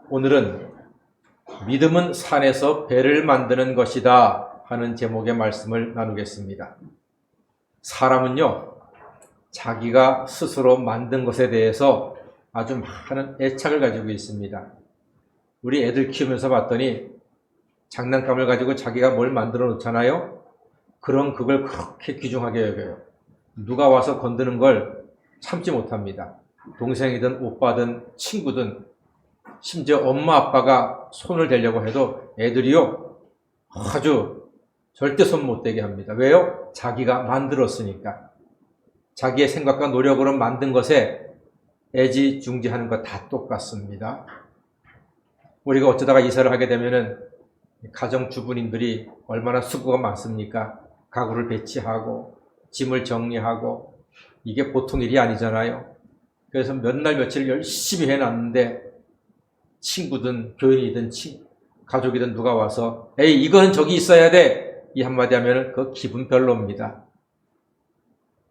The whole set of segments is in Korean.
오늘은 믿음은 산에서 배를 만드는 것이다 하는 제목의 말씀을 나누겠습니다. 사람은요, 자기가 스스로 만든 것에 대해서 아주 많은 애착을 가지고 있습니다. 우리 애들 키우면서 봤더니 장난감을 가지고 자기가 뭘 만들어 놓잖아요. 그럼 그걸 그렇게 귀중하게 여겨요. 누가 와서 건드는 걸 참지 못합니다. 동생이든 오빠든 친구든 심지어 엄마 아빠가 손을 대려고 해도 애들이요, 아주 절대 손 못 대게 합니다. 왜요? 자기가 만들었으니까. 자기의 생각과 노력으로 만든 것에 애지중지하는 것 다 똑같습니다. 우리가 어쩌다가 이사를 하게 되면은 가정주부님들이 얼마나 수고가 많습니까? 가구를 배치하고 짐을 정리하고 이게 보통 일이 아니잖아요. 그래서 몇 날 며칠 열심히 해놨는데 친구든 교인이든 가족이든 누가 와서 에이 이거는 저기 있어야 돼 이 한마디 하면 그 기분 별로입니다.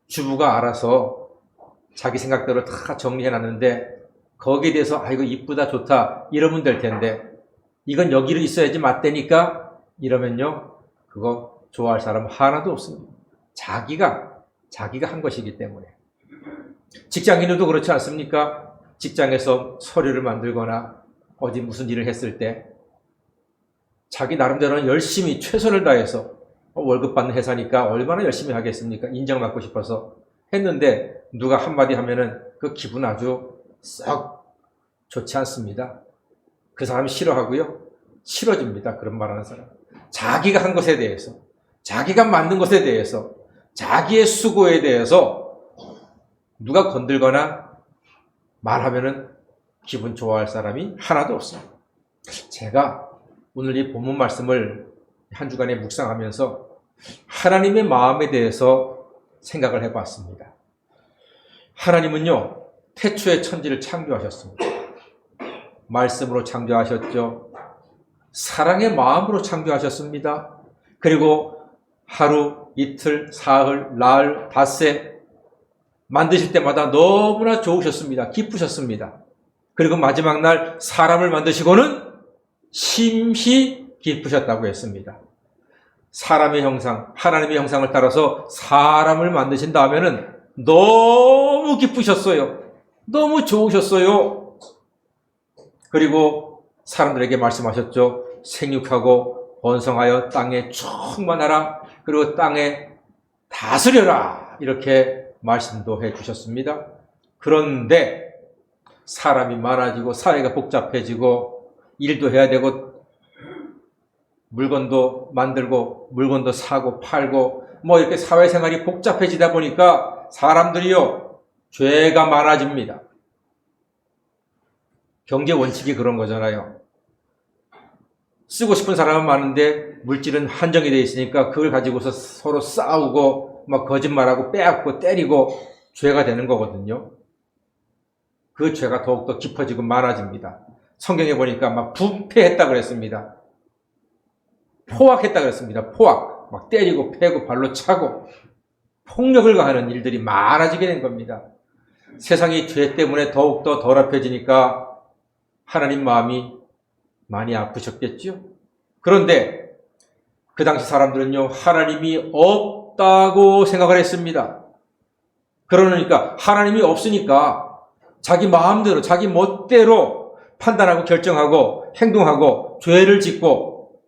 주부가 알아서 자기 생각대로 다 정리해놨는데 거기에 대해서 이거 이쁘다 좋다 이러면 될 텐데 이건 여기로 있어야지 맞대니까 이러면요 그거 좋아할 사람 하나도 없습니다. 자기가 한 것이기 때문에. 직장인들도 그렇지 않습니까? 직장에서 서류를 만들거나 어디 무슨 일을 했을 때 자기 나름대로는 열심히 최선을 다해서 월급 받는 회사니까 얼마나 열심히 하겠습니까? 인정받고 싶어서 했는데 누가 한마디 하면은 그 기분 아주 썩 좋지 않습니다. 그 사람이 싫어하고요. 싫어집니다. 그런 말하는 사람. 자기가 한 것에 대해서, 자기가 만든 것에 대해서, 자기의 수고에 대해서 누가 건들거나 말하면은 기분 좋아할 사람이 하나도 없습니다. 제가 오늘 이 본문 말씀을 한 주간에 묵상하면서 하나님의 마음에 대해서 생각을 해봤습니다. 하나님은요, 태초에 천지를 창조하셨습니다. 말씀으로 창조하셨죠. 사랑의 마음으로 창조하셨습니다. 그리고 하루, 이틀, 사흘, 나흘, 닷새 만드실 때마다 너무나 좋으셨습니다. 기쁘셨습니다. 그리고 마지막 날 사람을 만드시고는 심히 기쁘셨다고 했습니다. 사람의 형상, 하나님의 형상을 따라서 사람을 만드신 다음에는 너무 기쁘셨어요. 너무 좋으셨어요. 그리고 사람들에게 말씀하셨죠. 생육하고 번성하여 땅에 충만하라. 그리고 땅에 다스려라. 이렇게 말씀도 해주셨습니다. 그런데 사람이 많아지고 사회가 복잡해지고 일도 해야 되고 물건도 만들고 물건도 사고 팔고 이렇게 사회생활이 복잡해지다 보니까 사람들이요 죄가 많아집니다. 경제 원칙이 그런 거잖아요. 쓰고 싶은 사람은 많은데 물질은 한정이 되어 있으니까 그걸 가지고서 서로 싸우고 거짓말하고 빼앗고 때리고 죄가 되는 거거든요. 그 죄가 더욱더 깊어지고 많아집니다. 성경에 보니까 부패했다 그랬습니다. 포악했다 그랬습니다. 포악. 때리고 패고 발로 차고 폭력을 가하는 일들이 많아지게 된 겁니다. 세상이 죄 때문에 더욱더 더럽혀지니까 하나님 마음이 많이 아프셨겠죠? 그런데 그 당시 사람들은요, 하나님이 없다고 생각을 했습니다. 그러니까 하나님이 없으니까 자기 마음대로, 자기 멋대로 판단하고 결정하고 행동하고 죄를 짓고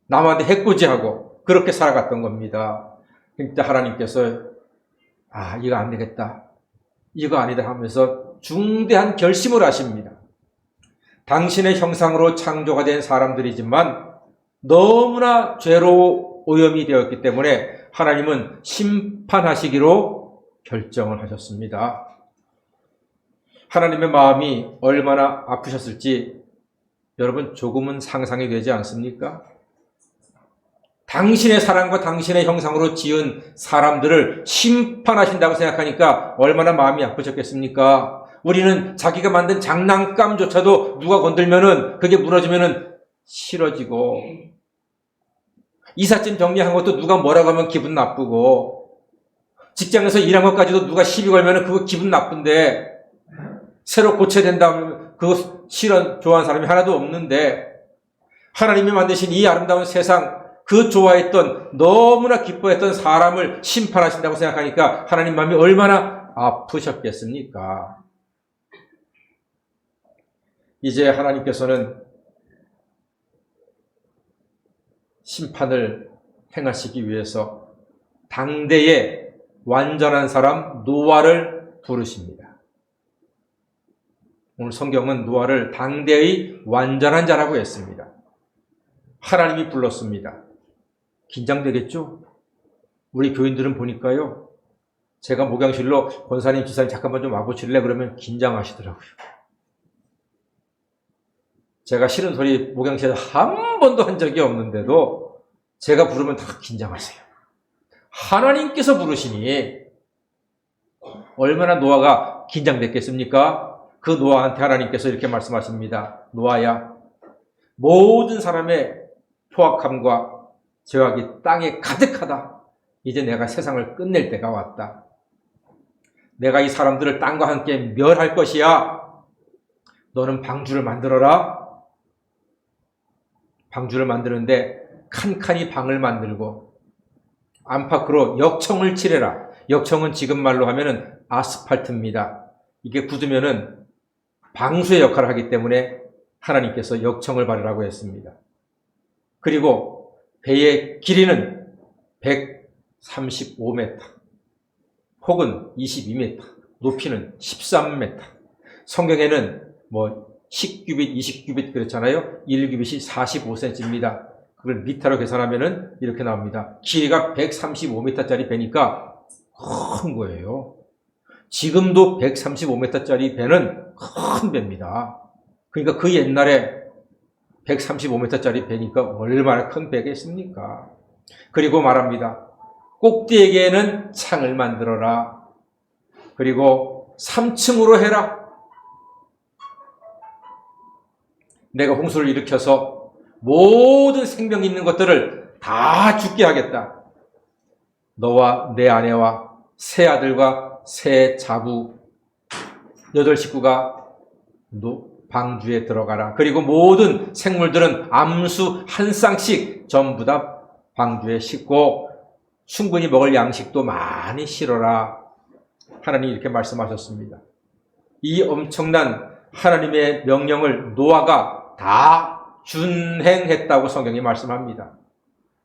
남한테 해코지하고 그렇게 살아갔던 겁니다. 그때 하나님께서 이거 안 되겠다. 이거 아니다 하면서 중대한 결심을 하십니다. 당신의 형상으로 창조가 된 사람들이지만 너무나 죄로 오염이 되었기 때문에 하나님은 심판하시기로 결정을 하셨습니다. 하나님의 마음이 얼마나 아프셨을지 여러분 조금은 상상이 되지 않습니까? 당신의 사랑과 당신의 형상으로 지은 사람들을 심판하신다고 생각하니까 얼마나 마음이 아프셨겠습니까? 우리는 자기가 만든 장난감조차도 누가 건들면은 그게 무너지면은 싫어지고 이삿짐 정리한 것도 누가 뭐라고 하면 기분 나쁘고 직장에서 일한 것까지도 누가 시비 걸면은 그거 기분 나쁜데 새로 고쳐야 된다면 그거 싫어 좋아하는 사람이 하나도 없는데 하나님이 만드신 이 아름다운 세상 그 좋아했던 너무나 기뻐했던 사람을 심판하신다고 생각하니까 하나님 마음이 얼마나 아프셨겠습니까? 이제 하나님께서는 심판을 행하시기 위해서 당대의 완전한 사람 노아를 부르십니다. 오늘 성경은 노아를 당대의 완전한 자라고 했습니다. 하나님이 불렀습니다. 긴장되겠죠? 우리 교인들은 보니까요, 제가 목양실로 권사님, 지사님 잠깐만 좀 와보실래? 그러면 긴장하시더라고요. 제가 싫은 소리 목양실에 한 번도 한 적이 없는데도 제가 부르면 다 긴장하세요. 하나님께서 부르시니 얼마나 노아가 긴장됐겠습니까? 그 노아한테 하나님께서 이렇게 말씀하십니다. 노아야, 모든 사람의 포악함과 죄악이 땅에 가득하다. 이제 내가 세상을 끝낼 때가 왔다. 내가 이 사람들을 땅과 함께 멸할 것이야. 너는 방주를 만들어라. 방주를 만드는데 칸칸이 방을 만들고 안팎으로 역청을 칠해라. 역청은 지금 말로 하면은 아스팔트입니다. 이게 굳으면은 방수의 역할을 하기 때문에 하나님께서 역청을 바르라고 했습니다. 그리고 배의 길이는 135m 혹은 22m, 높이는 13m. 성경에는 10규빗, 20규빗 그렇잖아요. 1규빗이 45cm입니다. 그걸 미터로 계산하면은 이렇게 나옵니다. 길이가 135m짜리 배니까 큰 거예요. 지금도 135m짜리 배는 큰 배입니다. 그러니까 그 옛날에 135m짜리 배니까 얼마나 큰 배겠습니까? 그리고 말합니다. 꼭대기에는 창을 만들어라. 그리고 3층으로 해라. 내가 홍수를 일으켜서 모든 생명 있는 것들을 다 죽게 하겠다. 너와 내 아내와 세 아들과 세 자부 8식구가 방주에 들어가라. 그리고 모든 생물들은 암수 한 쌍씩 전부 다 방주에 싣고 충분히 먹을 양식도 많이 실어라. 하나님이 이렇게 말씀하셨습니다. 이 엄청난 하나님의 명령을 노아가 다 준행했다고 성경이 말씀합니다.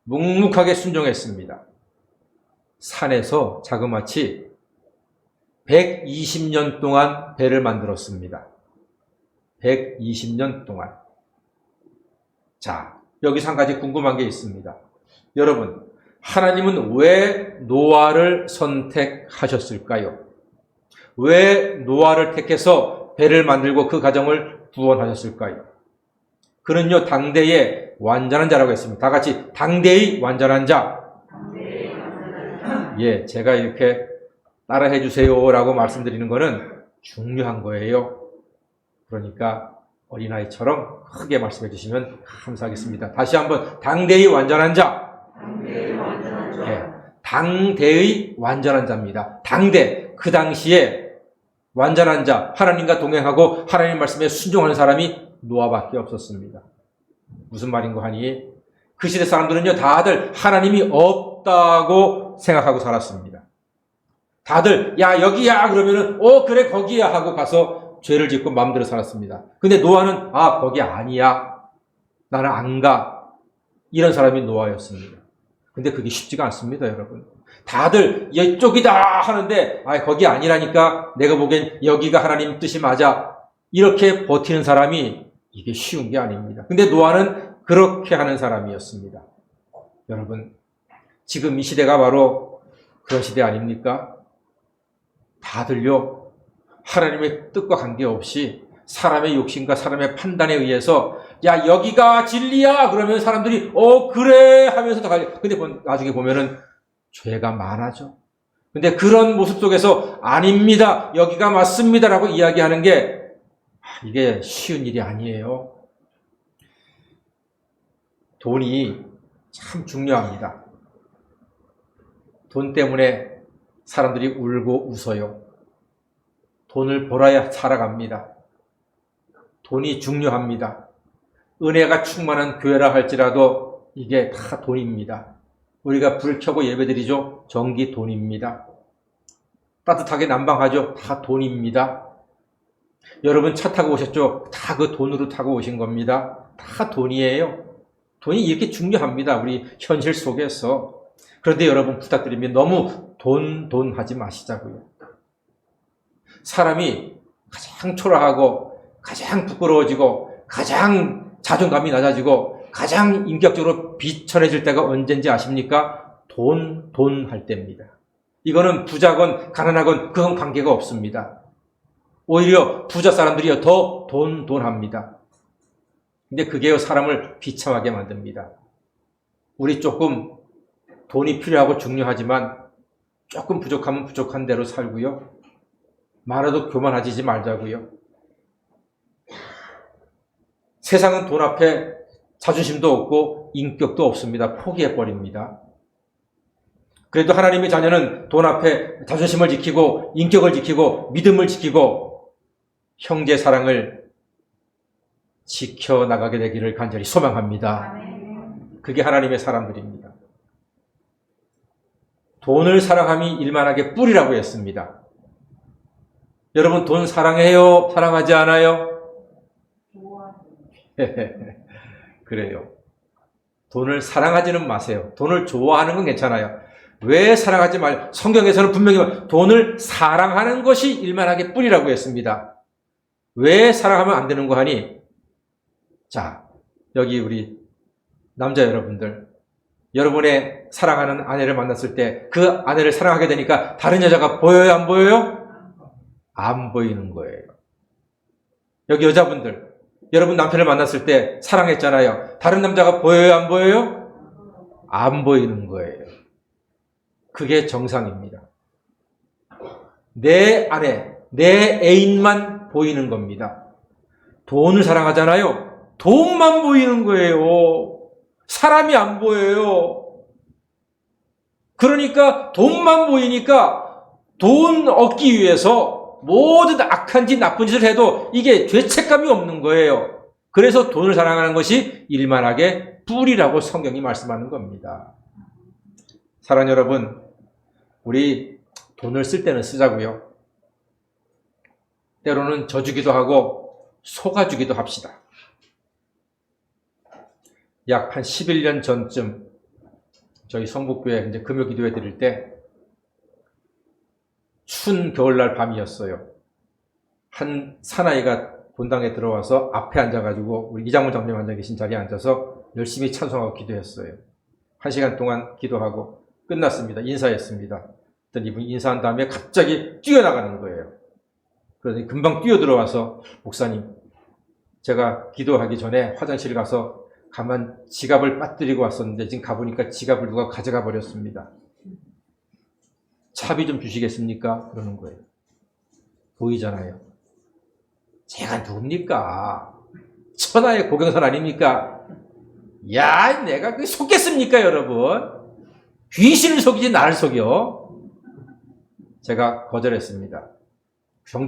묵묵하게 순종했습니다. 산에서 자그마치 120년 동안 배를 만들었습니다. 120년 동안. 자, 여기서 한 가지 궁금한 게 있습니다. 여러분, 하나님은 왜 노아를 선택하셨을까요? 왜 노아를 택해서 배를 만들고 그 가정을 구원하셨을까요? 그는요, 당대의 완전한 자라고 했습니다. 다 같이 당대의 완전한 자. 예, 제가 이렇게 따라해 주세요라고 말씀드리는 거는 중요한 거예요. 그러니까 어린아이처럼 크게 말씀해 주시면 감사하겠습니다. 다시 한번 당대의 완전한 자. 예, 당대의 완전한 자입니다. 당대, 그 당시에 완전한 자, 하나님과 동행하고 하나님 말씀에 순종하는 사람이 노아밖에 없었습니다. 무슨 말인가 하니 그 시대 사람들은요, 다들 하나님이 없다고 생각하고 살았습니다. 다들 야 여기야 그러면은 그래 거기야 하고 가서 죄를 짓고 마음대로 살았습니다. 근데 노아는 거기 아니야, 나는 안 가, 이런 사람이 노아였습니다. 근데 그게 쉽지가 않습니다, 여러분. 다들 이쪽이다 하는데 거기 아니라니까, 내가 보기엔 여기가 하나님 뜻이 맞아, 이렇게 버티는 사람이 이게 쉬운 게 아닙니다. 근데 노아는 그렇게 하는 사람이었습니다. 여러분, 지금 이 시대가 바로 그런 시대 아닙니까? 다들요, 하나님의 뜻과 관계없이 사람의 욕심과 사람의 판단에 의해서 야 여기가 진리야 그러면 사람들이 그래 하면서 다 가요. 근데 나중에 보면은 죄가 많아져. 근데 그런 모습 속에서 아닙니다, 여기가 맞습니다라고 이야기하는 게 이게 쉬운 일이 아니에요. 돈이 참 중요합니다. 돈 때문에 사람들이 울고 웃어요. 돈을 벌어야 살아갑니다. 돈이 중요합니다. 은혜가 충만한 교회라 할지라도 이게 다 돈입니다. 우리가 불 켜고 예배드리죠? 전기 돈입니다. 따뜻하게 난방하죠? 다 돈입니다. 여러분 차 타고 오셨죠? 다 그 돈으로 타고 오신 겁니다. 다 돈이에요. 돈이 이렇게 중요합니다. 우리 현실 속에서. 그런데 여러분 부탁드립니다. 너무 돈 하지 마시자고요. 사람이 가장 초라하고 가장 부끄러워지고 가장 자존감이 낮아지고 가장 인격적으로 비천해질 때가 언젠지 아십니까? 돈 할 때입니다. 이거는 부자건 가난하건 그건 관계가 없습니다. 오히려 부자 사람들이요 더 돈합니다. 근데 그게요 사람을 비참하게 만듭니다. 우리 조금 돈이 필요하고 중요하지만 조금 부족하면 부족한 대로 살고요. 말아도 교만하지 말자고요. 세상은 돈 앞에 자존심도 없고 인격도 없습니다. 포기해버립니다. 그래도 하나님의 자녀는 돈 앞에 자존심을 지키고 인격을 지키고 믿음을 지키고 형제 사랑을 지켜나가게 되기를 간절히 소망합니다. 그게 하나님의 사람들입니다. 돈을 사랑함이 일만하게 뿌리라고 했습니다. 여러분 돈 사랑해요? 사랑하지 않아요? 그래요. 돈을 사랑하지는 마세요. 돈을 좋아하는 건 괜찮아요. 왜 사랑하지 말? 성경에서는 분명히 돈을 사랑하는 것이 일만하게 뿌리라고 했습니다. 왜 사랑하면 안 되는 거 하니? 자, 여기 우리 남자 여러분들, 여러분의 사랑하는 아내를 만났을 때 그 아내를 사랑하게 되니까 다른 여자가 보여요, 안 보여요? 안 보이는 거예요. 여기 여자분들, 여러분 남편을 만났을 때 사랑했잖아요. 다른 남자가 보여요, 안 보여요? 안 보이는 거예요. 그게 정상입니다. 내 아내, 내 애인만 보이는 겁니다. 돈을 사랑하잖아요. 돈만 보이는 거예요. 사람이 안 보여요. 그러니까 돈만 보이니까 돈 얻기 위해서 모든 악한 짓, 나쁜 짓을 해도 이게 죄책감이 없는 거예요. 그래서 돈을 사랑하는 것이 일만하게 뿌리라고 성경이 말씀하는 겁니다. 사랑 여러분, 우리 돈을 쓸 때는 쓰자고요. 때로는 져주기도 하고 속아주기도 합시다. 약 한 11년 전쯤 저희 성북교회 이제 금요 기도회 드릴 때 추운 겨울날 밤이었어요. 한 사나이가 본당에 들어와서 앞에 앉아가지고 우리 이장훈 장로님 앉아 계신 자리에 앉아서 열심히 찬송하고 기도했어요. 1시간 동안 기도하고 끝났습니다. 인사했습니다. 그랬더니 이분이 인사한 다음에 갑자기 뛰어나가는 거예요. 그러더니 금방 뛰어들어와서 목사님, 제가 기도하기 전에 화장실 가서 가만 지갑을 빠뜨리고 왔었는데 지금 가보니까 지갑을 누가 가져가 버렸습니다. 차비 좀 주시겠습니까? 그러는 거예요. 보이잖아요. 제가 누굽니까? 천하의 고경선 아닙니까? 야, 내가 그 속겠습니까, 여러분? 귀신을 속이지 나를 속여. 제가 거절했습니다.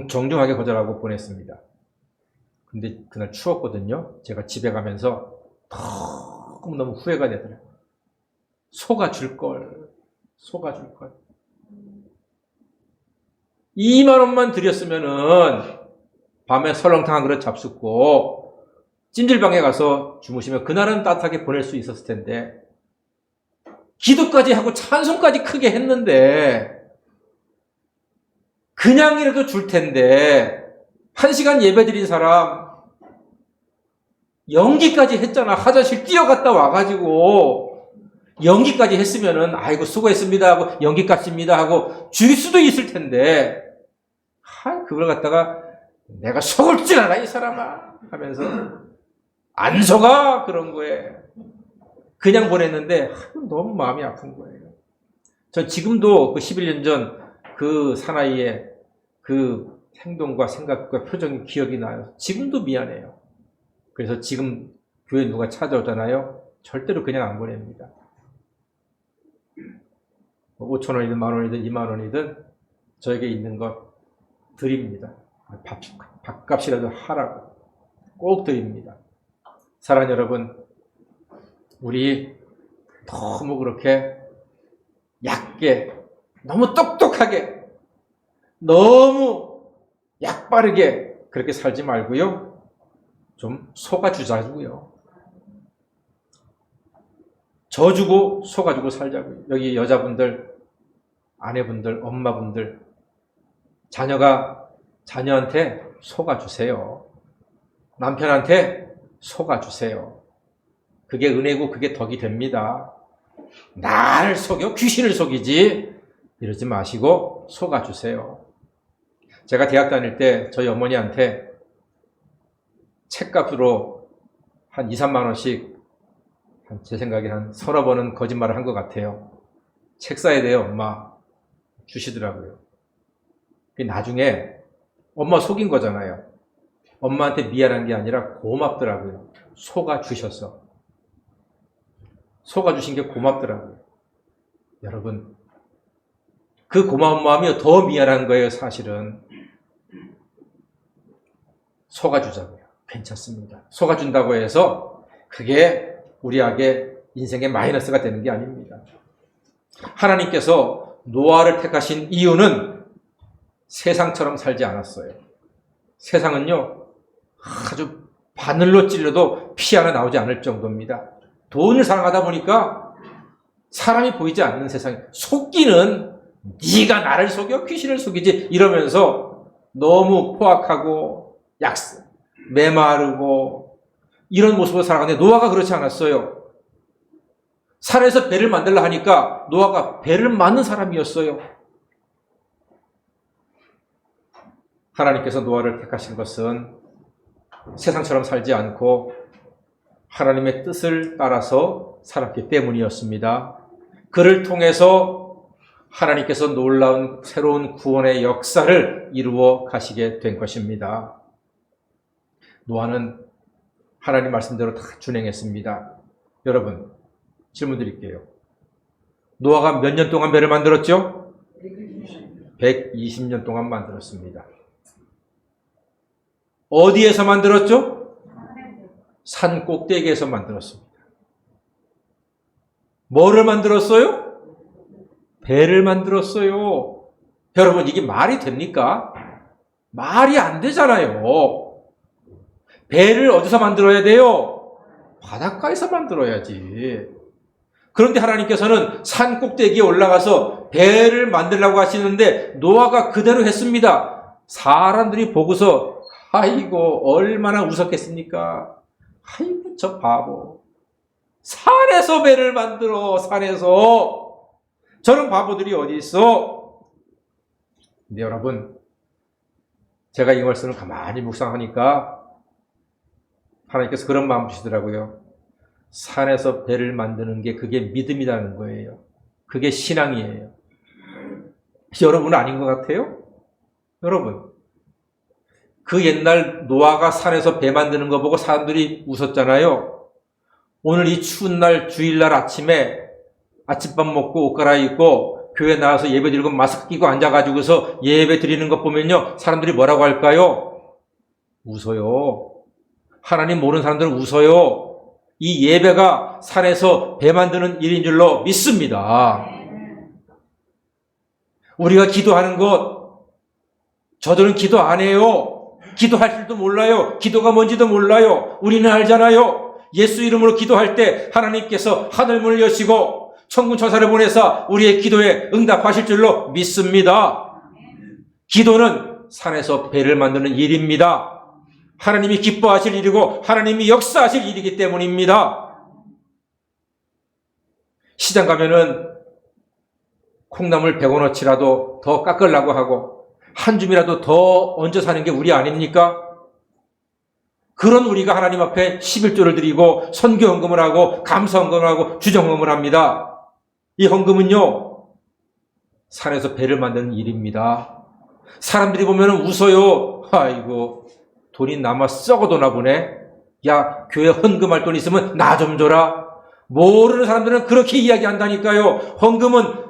정중하게 거절하고 보냈습니다. 근데 그날 추웠거든요. 제가 집에 가면서 너무 후회가 되더라고요. 속아줄걸. 2만 원만 드렸으면은 밤에 설렁탕 한 그릇 잡숫고 찜질방에 가서 주무시면 그날은 따뜻하게 보낼 수 있었을 텐데 기도까지 하고 찬송까지 크게 했는데 그냥이라도 줄 텐데 1시간 예배드린 사람 연기까지 했잖아. 화장실 뛰어갔다 와가지고 연기까지 했으면은 아이고 수고했습니다 하고 연기값입니다 하고 줄 수도 있을 텐데 그걸 갖다가 내가 속을 줄 알아 이 사람아 하면서 안 속아 그런 거에 그냥 보냈는데 너무 마음이 아픈 거예요. 전 지금도 그 11년 전 그 사나이의 그 행동과 생각과 표정이 기억이 나요. 지금도 미안해요. 그래서 지금 교회 누가 찾아오잖아요. 절대로 그냥 안 보냅니다. 5,000원이든 10,000원이든 20,000원이든 저에게 있는 것 드립니다. 밥값이라도 하라고 꼭 드립니다. 사랑하는 여러분, 우리 너무 그렇게 얕게, 너무 똑똑하게, 너무 약바르게 그렇게 살지 말고요. 좀 속아주자고요. 져주고 속아주고 살자고요. 여기 여자분들, 아내분들, 엄마분들, 자녀한테 속아주세요. 남편한테 속아주세요. 그게 은혜고 그게 덕이 됩니다. 나를 속여 귀신을 속이지 이러지 마시고 속아주세요. 제가 대학 다닐 때 저희 어머니한테 책값으로 한 2, 3만 원씩 제 생각에 한 서너 번은 거짓말을 한 것 같아요. 책 사야 돼요, 엄마. 주시더라고요. 나중에 엄마 속인 거잖아요. 엄마한테 미안한 게 아니라 고맙더라고요. 속아주셔서. 속아주신 게 고맙더라고요. 여러분, 그 고마운 마음이 더 미안한 거예요, 사실은. 속아주자고요. 괜찮습니다. 속아준다고 해서 그게 우리에게 인생의 마이너스가 되는 게 아닙니다. 하나님께서 노아를 택하신 이유는 세상처럼 살지 않았어요. 세상은요, 아주 바늘로 찔러도 피 하나 나오지 않을 정도입니다. 돈을 사랑하다 보니까 사람이 보이지 않는 세상, 속기는 네가 나를 속여 귀신을 속이지 이러면서 너무 포악하고 메마르고 이런 모습으로 살아가는데 노아가 그렇지 않았어요. 산에서 배를 만들려 하니까 노아가 배를 만든 사람이었어요. 하나님께서 노아를 택하신 것은 세상처럼 살지 않고 하나님의 뜻을 따라서 살았기 때문이었습니다. 그를 통해서 하나님께서 놀라운 새로운 구원의 역사를 이루어 가시게 된 것입니다. 노아는 하나님 말씀대로 다 준행했습니다. 여러분, 질문 드릴게요. 노아가 몇 년 동안 배를 만들었죠? 120년 동안 만들었습니다. 어디에서 만들었죠? 산 꼭대기에서 만들었습니다. 뭐를 만들었어요? 배를 만들었어요. 여러분, 이게 말이 됩니까? 말이 안 되잖아요. 배를 어디서 만들어야 돼요? 바닷가에서 만들어야지. 그런데 하나님께서는 산 꼭대기에 올라가서 배를 만들려고 하시는데 노아가 그대로 했습니다. 사람들이 보고서 아이고 얼마나 웃었겠습니까? 아이고 저 바보. 산에서 배를 만들어. 산에서. 저런 바보들이 어디 있어? 근데 여러분, 제가 이 말씀을 가만히 묵상하니까 하나님께서 그런 마음 주시더라고요. 산에서 배를 만드는 게 그게 믿음이라는 거예요. 그게 신앙이에요. 여러분은 아닌 것 같아요? 여러분, 그 옛날 노아가 산에서 배 만드는 거 보고 사람들이 웃었잖아요. 오늘 이 추운 날 주일날 아침에 아침밥 먹고 옷 갈아입고 교회 나와서 예배 드리고 마스크 끼고 앉아가지고서 예배 드리는 것 보면요, 사람들이 뭐라고 할까요? 웃어요. 하나님 모르는 사람들은 웃어요. 이 예배가 산에서 배 만드는 일인 줄로 믿습니다. 우리가 기도하는 것, 저들은 기도 안 해요. 기도할 줄도 몰라요. 기도가 뭔지도 몰라요. 우리는 알잖아요. 예수 이름으로 기도할 때 하나님께서 하늘문을 여시고 천군 천사를 보내서 우리의 기도에 응답하실 줄로 믿습니다. 기도는 산에서 배를 만드는 일입니다. 하나님이 기뻐하실 일이고 하나님이 역사하실 일이기 때문입니다. 시장 가면은 콩나물 100원어치라도 더 깎으려고 하고 한 줌이라도 더 얹어 사는 게 우리 아닙니까? 그런 우리가 하나님 앞에 11조를 드리고 선교 헌금을 하고 감사 헌금을 하고 주정 헌금을 합니다. 이 헌금은요, 산에서 배를 만드는 일입니다. 사람들이 보면 웃어요. 아이고, 돈이 남아 썩어도나 보네. 야, 교회 헌금할 돈 있으면 나 좀 줘라. 모르는 사람들은 그렇게 이야기한다니까요. 헌금은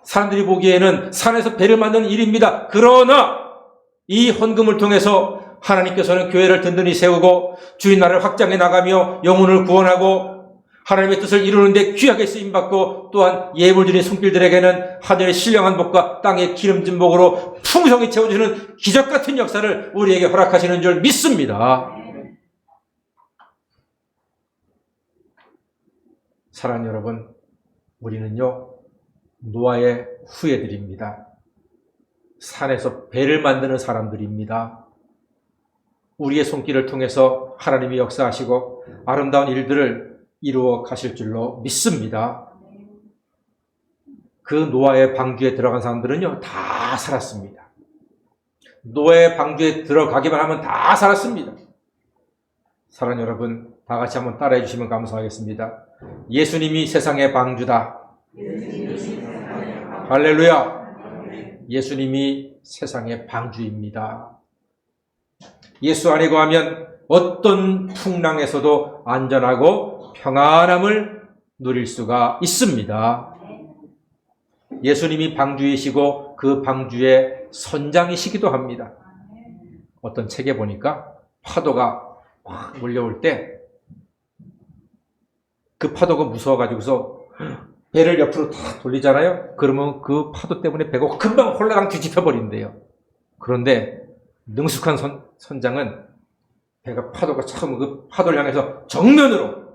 사람들이 보기에는 산에서 배를 만드는 일입니다. 그러나 이 헌금을 통해서 하나님께서는 교회를 든든히 세우고 주의 나라를 확장해 나가며 영혼을 구원하고 하나님의 뜻을 이루는 데 귀하게 쓰임받고 또한 예물드린 손길들에게는 하늘의 신령한 복과 땅의 기름진 복으로 풍성히 채워주는 기적같은 역사를 우리에게 허락하시는 줄 믿습니다. 사랑하는 여러분, 우리는요 노아의 후예들입니다. 산에서 배를 만드는 사람들입니다. 우리의 손길을 통해서 하나님이 역사하시고 아름다운 일들을 이루어 가실 줄로 믿습니다. 그 노아의 방주에 들어간 사람들은요 다 살았습니다. 노아의 방주에 들어가기만 하면 다 살았습니다. 사랑하는 여러분, 다 같이 한번 따라해 주시면 감사하겠습니다. 예수님이 세상의 방주다. 할렐루야. 예수님이 세상의 방주입니다. 예수 안에 거하면 어떤 풍랑에서도 안전하고 평안함을 누릴 수가 있습니다. 예수님이 방주이시고 그 방주의 선장이시기도 합니다. 어떤 책에 보니까 파도가 확 몰려올 때 그 파도가 무서워가지고서 배를 옆으로 다 돌리잖아요. 그러면 그 파도 때문에 배가 금방 홀라당 뒤집혀 버린대요. 그런데 능숙한 선장은 배가 파도가 참 그 파도를 향해서 정면으로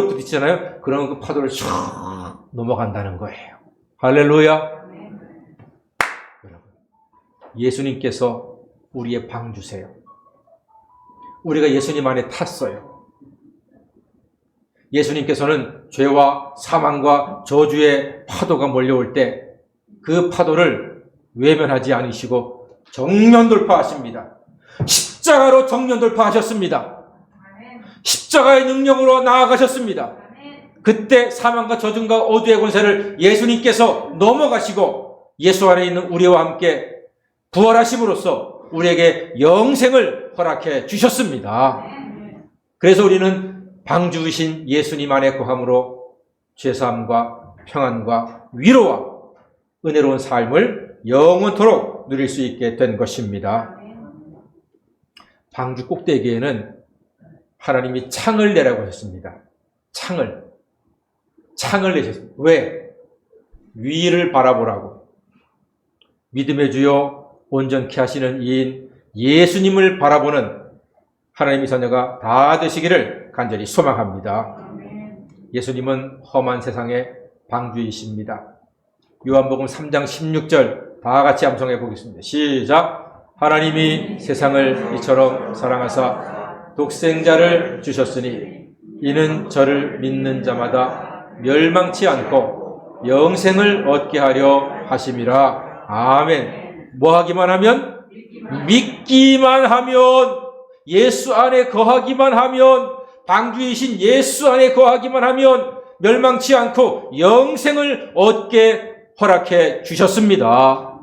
부딪히잖아요. 그러면 그 파도를 슉 넘어간다는 거예요. 할렐루야. 여러분, 예수님께서 우리의 방주세요. 우리가 예수님 안에 탔어요. 예수님께서는 죄와 사망과 저주의 파도가 몰려올 때 그 파도를 외면하지 않으시고 정면 돌파하십니다. 십자가로 정면 돌파하셨습니다. 십자가의 능력으로 나아가셨습니다. 그때 사망과 저주와 어두의 권세를 예수님께서 넘어가시고 예수 안에 있는 우리와 함께 부활하심으로써 우리에게 영생을 허락해 주셨습니다. 그래서 우리는 방주이신 예수님 안에 거함으로 죄사함과 평안과 위로와 은혜로운 삶을 영원토록 누릴 수 있게 된 것입니다. 방주 꼭대기에는 하나님이 창을 내라고 하셨습니다. 창을 내셨습니다. 왜? 위를 바라보라고. 믿음의 주요 온전케 하시는 이인 예수님을 바라보는 하나님의 자녀가 다 되시기를 간절히 소망합니다. 예수님은 험한 세상의 방주이십니다. 요한복음 3장 16절 다 같이 암송해 보겠습니다. 시작. 하나님이 세상을 이처럼 사랑하사 독생자를 주셨으니 이는 저를 믿는 자마다 멸망치 않고 영생을 얻게 하려 하심이라. 아멘. 뭐 하기만 하면? 믿기만 하면, 예수 안에 거하기만 하면, 방주이신 예수 안에 거하기만 하면 멸망치 않고 영생을 얻게 허락해 주셨습니다.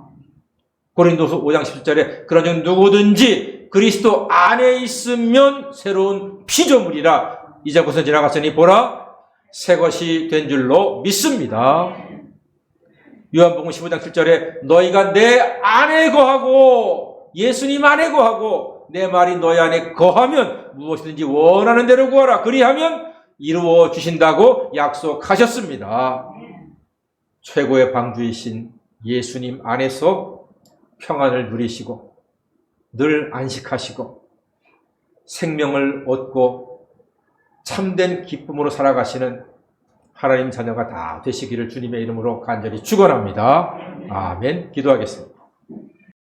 고린도서 5장 17절에 그러즉 누구든지 그리스도 안에 있으면 새로운 피조물이라 이제 벗어 지나갔으니 보라 새 것이 된 줄로 믿습니다. 요한복음 15장 7절에 너희가 내 안에 거하고 예수님 안에 거하고 내 말이 너희 안에 거하면 무엇이든지 원하는 대로 구하라 그리하면 이루어 주신다고 약속하셨습니다. 최고의 방주이신 예수님 안에서 평안을 누리시고 늘 안식하시고 생명을 얻고 참된 기쁨으로 살아가시는 하나님 자녀가 다 되시기를 주님의 이름으로 간절히 축원합니다. 아멘. 기도하겠습니다.